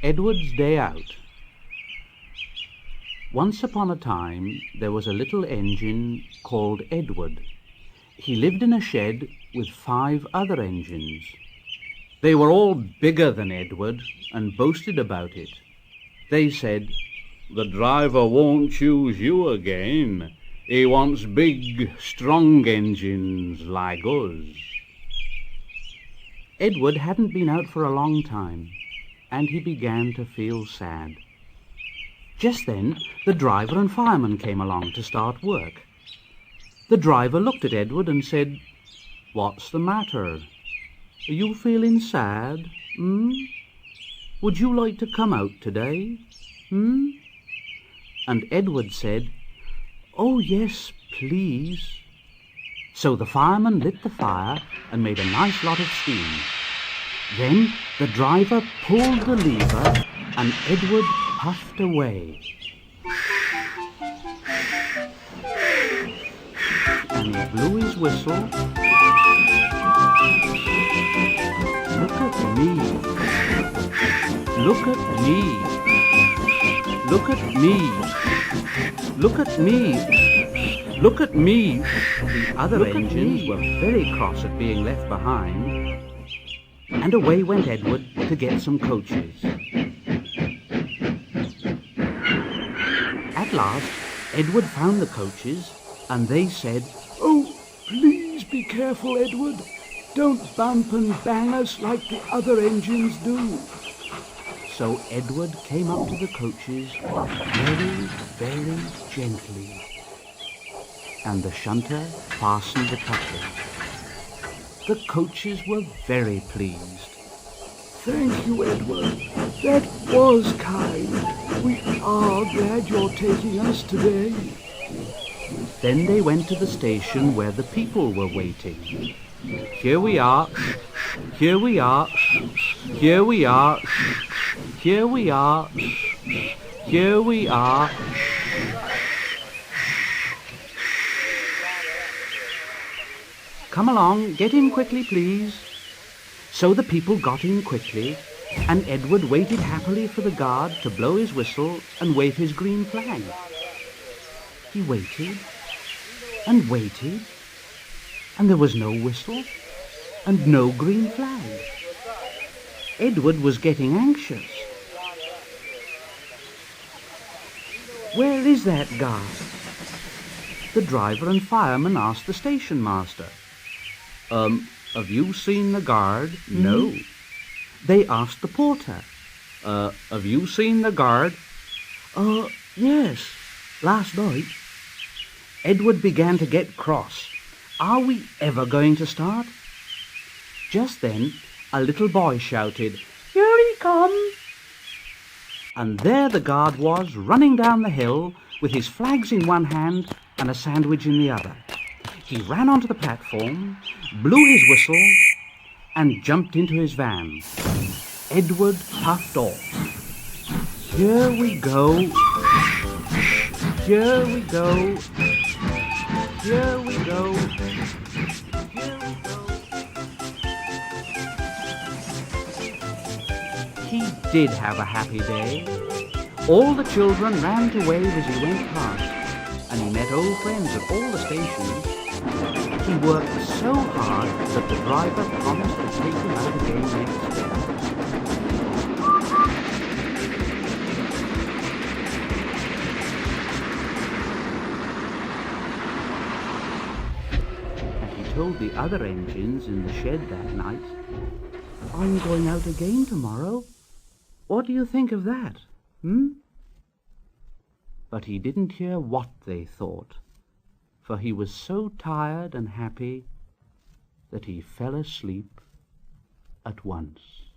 Edward's Day Out. Once upon a time there was a little engine called Edward. He lived in a shed with 5 other engines. They were all bigger than Edward and boasted about it. They said, "The driver won't choose you again. He wants big, strong engines like us." Edward hadn't been out for a long time, and he began to feel sad. Just then the driver and fireman came along to start work. The driver looked at Edward and said, "What's the matter? Are you feeling sad? Would you like to come out today? And Edward said, "Oh yes, please." So the fireman lit the fire and made a nice lot of steam. Then the driver pulled the lever and Edward puffed away. And he blew his whistle. Look at me. Look at me. Look at me. Look at me. Look at me. The other engines were very cross at being left behind. And away went Edward to get some coaches. At last, Edward found the coaches, and they said, "Oh, please be careful, Edward. Don't bump and bang us like the other engines do." So Edward came up to the coaches very, very gently, and the shunter fastened the couplers. The coaches were very pleased. "Thank you, Edward. That was kind. We are glad you're taking us today." Then they went to the station where the people were waiting. "Here we are. Here we are. Here we are. Here we are. Here we are." "Come along, get in quickly, please." So the people got in quickly, and Edward waited happily for the guard to blow his whistle and wave his green flag. He waited and waited, and there was no whistle and no green flag. Edward was getting anxious. "Where is that guard?" The driver and fireman asked the station master. Have you seen the guard?" "No." They asked the porter. Have you seen the guard?" Yes, last night." Edward began to get cross. Are we ever going to start? Just then a little boy shouted, "Here he comes!" And there the guard was, running down the hill with his flags in one hand and a sandwich in the other. He ran onto the platform, blew his whistle, and jumped into his van. Edward puffed off. Here we go. Here we go. Here we go. Here we go. He did have a happy day. All the children ran to wave as he went past, and he met old friends at all the stations. He worked so hard that the driver promised to take him out again next day. And he told the other engines in the shed that night, "I'm going out again tomorrow. What do you think of that, But he didn't hear what they thought, for he was so tired and happy that he fell asleep at once.